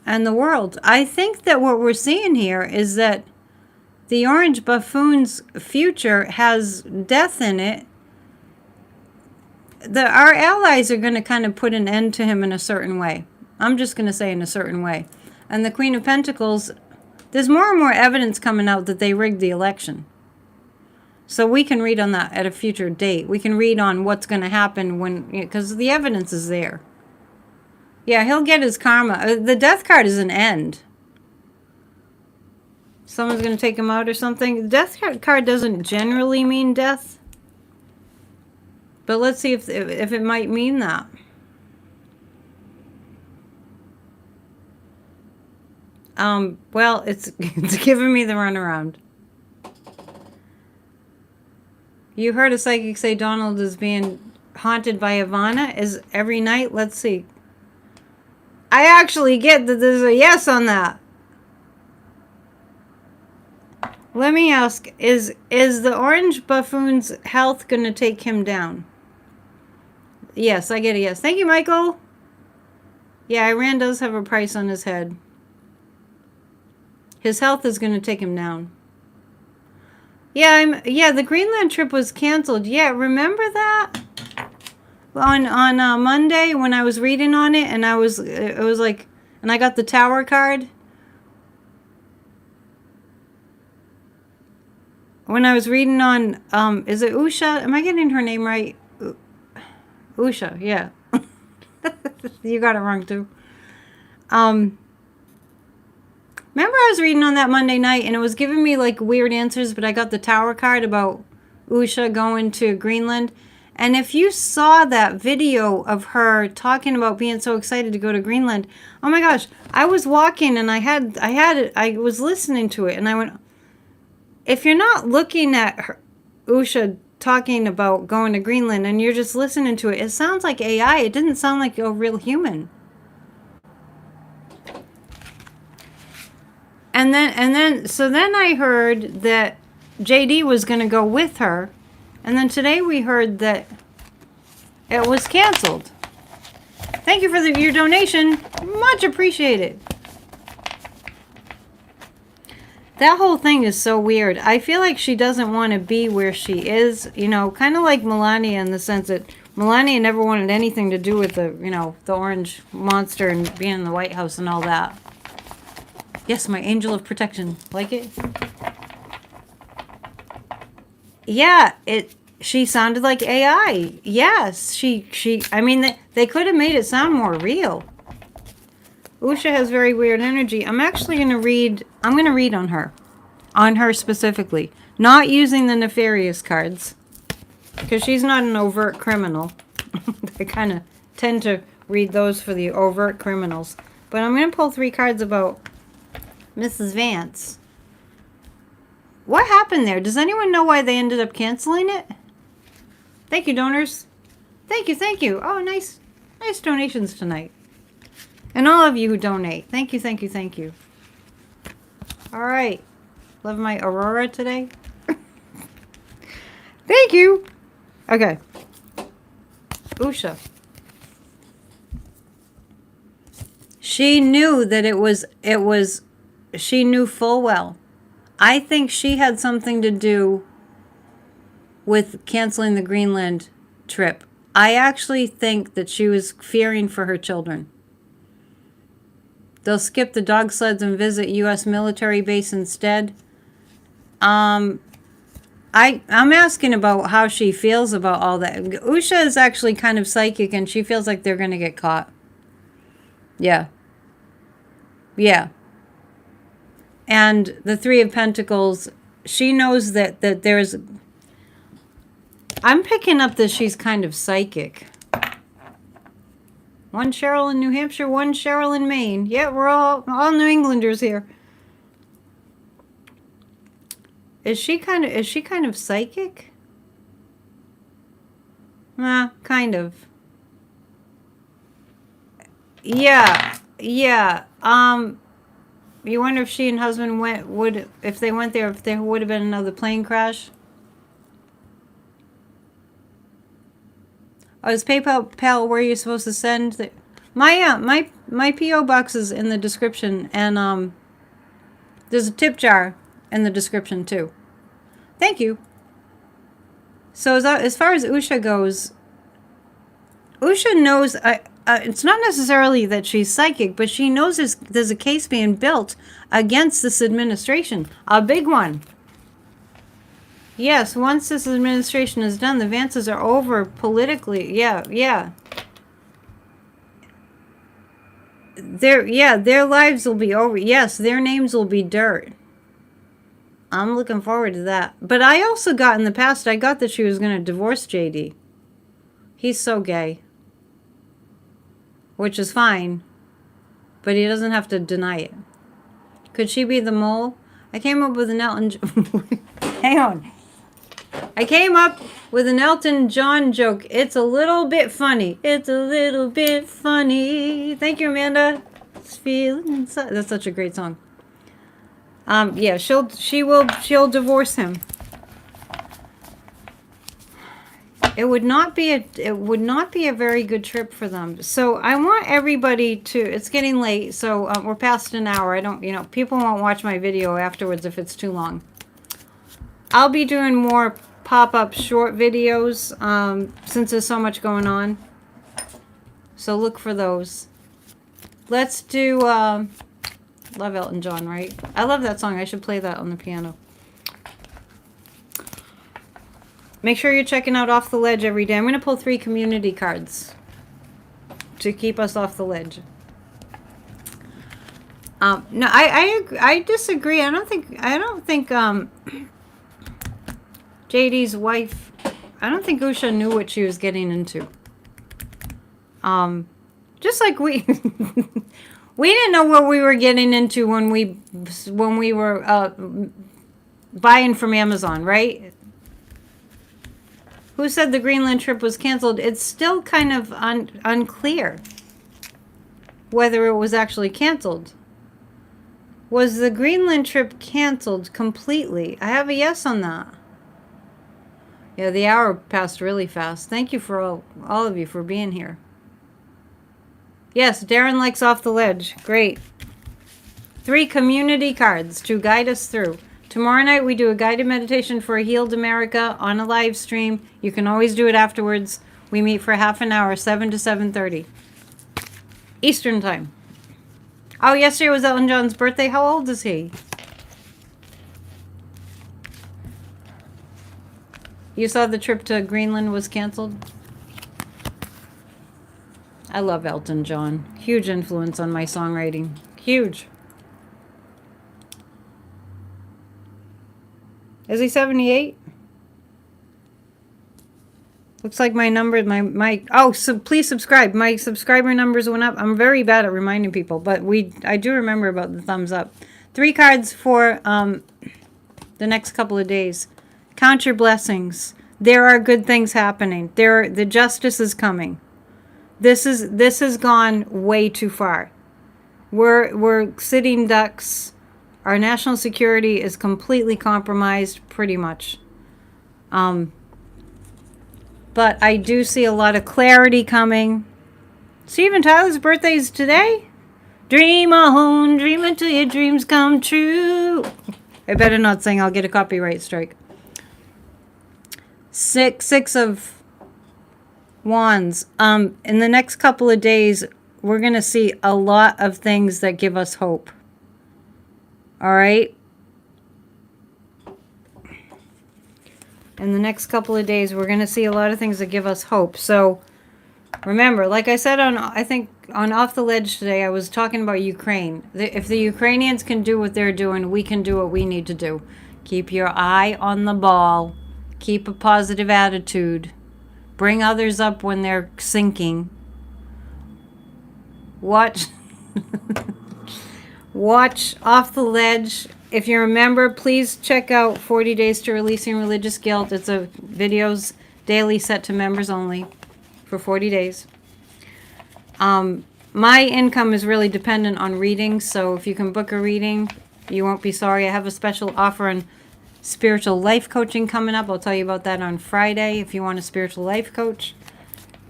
Speaker 1: and the World. I think that what we're seeing here is that the orange buffoon's future has death in it. Our allies are going to kind of put an end to him in a certain way. I'm just going to say in a certain way. And the Queen of Pentacles, there's more and more evidence coming out that they rigged the election. So we can read on that at a future date. We can read on what's going to happen when, because the evidence is there. Yeah, he'll get his karma. The Death card is an end. Someone's going to take him out or something. The Death card doesn't generally mean death. But let's see if it might mean that. Well, it's giving me the runaround. You heard a psychic say Donald is being haunted by Ivana. Is every night? Let's see. I actually get that there's a yes on that. Let me ask, is the orange buffoon's health going to take him down? Yes, I get a yes. Thank you, Michael. Yeah, Iran does have a price on his head. His health is going to take him down. Yeah, the Greenland trip was canceled. Yeah, remember that? On Monday when I was reading on it, and it was like, and I got the Tower card. When I was reading on, is it Usha? Am I getting her name right? Usha, yeah. You got it wrong too. Remember I was reading on that Monday night and it was giving me like weird answers, but I got the Tower card about Usha going to Greenland. And if you saw that video of her talking about being so excited to go to Greenland, oh my gosh, I was walking and I was listening to it and I went, if you're not looking at her, Usha talking about going to Greenland and you're just listening to it, it sounds like AI. It didn't sound like a real human. So then I heard that JD was going to go with her. And then today we heard that it was canceled. Thank you for your donation. Much appreciated. That whole thing is so weird. I feel like she doesn't want to be where she is. You know, kind of like Melania in the sense that Melania never wanted anything to do with the orange monster and being in the White House and all that. Yes, my angel of protection. Like it? Yeah, she sounded like AI. Yes, I mean, they could have made it sound more real. Usha has very weird energy. I'm actually going to read on her specifically. Not using the nefarious cards, because she's not an overt criminal. I kind of tend to read those for the overt criminals. But I'm going to pull 3 cards about Mrs. Vance. What happened there? Does anyone know why they ended up canceling it? Thank you, donors. Thank you, thank you. Oh, nice donations tonight. And all of you who donate. Thank you, thank you, thank you. All right. Love my Aurora today. Thank you. Okay. Usha. She knew that she knew full well. I think she had something to do with canceling the Greenland trip. I actually think that she was fearing for her children. They'll skip the dog sleds and visit U.S. military base instead. I'm asking about how she feels about all that. Usha is actually kind of psychic, and she feels like they're going to get caught. Yeah. Yeah. And the 3 of Pentacles, she knows that there's... I'm picking up that she's kind of psychic. 1 Cheryl in New Hampshire, 1 Cheryl in Maine. Yeah, we're all New Englanders here. Is she kind of psychic? Kind of. Yeah. Yeah. You wonder if she and husband if they went there, if there would have been another plane crash? Oh, is PayPal where you're supposed to send my PO box is in the description, and there's a tip jar in the description too. Thank you. So as far as Usha goes, Usha knows. It's not necessarily that she's psychic, but she knows there's a case being built against this administration, a big one. Yes, once this administration is done, the Vances are over politically. Yeah, yeah. Their lives will be over. Yes, their names will be dirt. I'm looking forward to that. But I also got in the past, I got that she was going to divorce JD. He's so gay. Which is fine. But he doesn't have to deny it. Could she be the mole? I came up with an Elton... Hang on. I came up with an Elton John joke. It's a little bit funny. It's a little bit funny. Thank you, Amanda. It's feeling inside. That's such a great song. Yeah, she'll divorce him. It would not be a very good trip for them. So I want everybody to, it's getting late, so we're past an hour. People won't watch my video afterwards if it's too long. I'll be doing more pop-up short videos since there's so much going on. So look for those. Let's do, love Elton John, right? I love that song. I should play that on the piano. Make sure you're checking out Off the Ledge every day. I'm going to pull 3 community cards to keep us off the ledge. No, I disagree. I don't think JD's wife, I don't think Usha knew what she was getting into. Just like we we didn't know what we were getting into when we were buying from Amazon, right? Who said the Greenland trip was canceled? It's still kind of unclear whether it was actually canceled. Was the Greenland trip canceled completely? I have a yes on that. Yeah, the hour passed really fast. Thank you for all of you for being here. Yes, Darren likes Off the Ledge. Great. 3 community cards to guide us through. Tomorrow night we do a guided meditation for a healed America on a live stream. You can always do it afterwards. We meet for half an hour, 7 to 7:30. Eastern time. Oh, yesterday was Elton John's birthday. How old is he? You saw the trip to Greenland was canceled? I love Elton John. Huge influence on my songwriting. Huge. Is he 78? Looks like my number, oh, so please subscribe. My subscriber numbers went up. I'm very bad at reminding people, but I do remember about the thumbs up. 3 cards for the next couple of days. Count your blessings. There are good things happening. The justice is coming. This has gone way too far. We're sitting ducks. Our national security is completely compromised, pretty much. But I do see a lot of clarity coming. Steven Tyler's birthday is today. Dream on, dream until your dreams come true. I better not sing. I'll get a copyright strike. Six of Wands. In the next couple of days, we're going to see a lot of things that give us hope. All right? In the next couple of days, we're going to see a lot of things that give us hope. So, remember, like I said on Off the Ledge today, I was talking about Ukraine. If the Ukrainians can do what they're doing, we can do what we need to do. Keep your eye on the ball. Keep a positive attitude. Bring others up when they're sinking. Watch Off the Ledge. If you're a member, please check out 40 Days to Releasing Religious Guilt. It's a videos daily set to members only for 40 days. My income is really dependent on readings, so if you can book a reading, you won't be sorry. I have a special offer on spiritual life coaching coming up. I'll tell you about that on Friday if you want a spiritual life coach.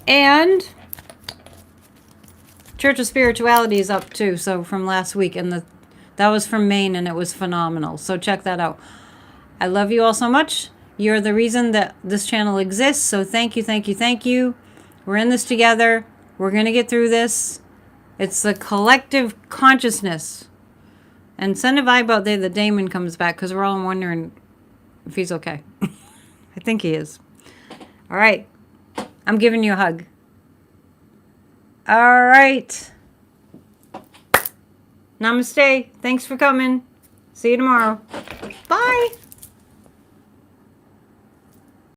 Speaker 1: And Church of Spirituality is up too, so from last week, and that was from Maine, and it was phenomenal. So check that out. I love you all so much. You're the reason that this channel exists. So thank you, thank you, thank you. We're in this together. We're going to get through this. It's the collective consciousness. And send a vibe out there that Damon comes back, because we're all wondering if he's okay. I think he is. All right. I'm giving you a hug. All right. Namaste. Thanks for coming. See you tomorrow. Bye.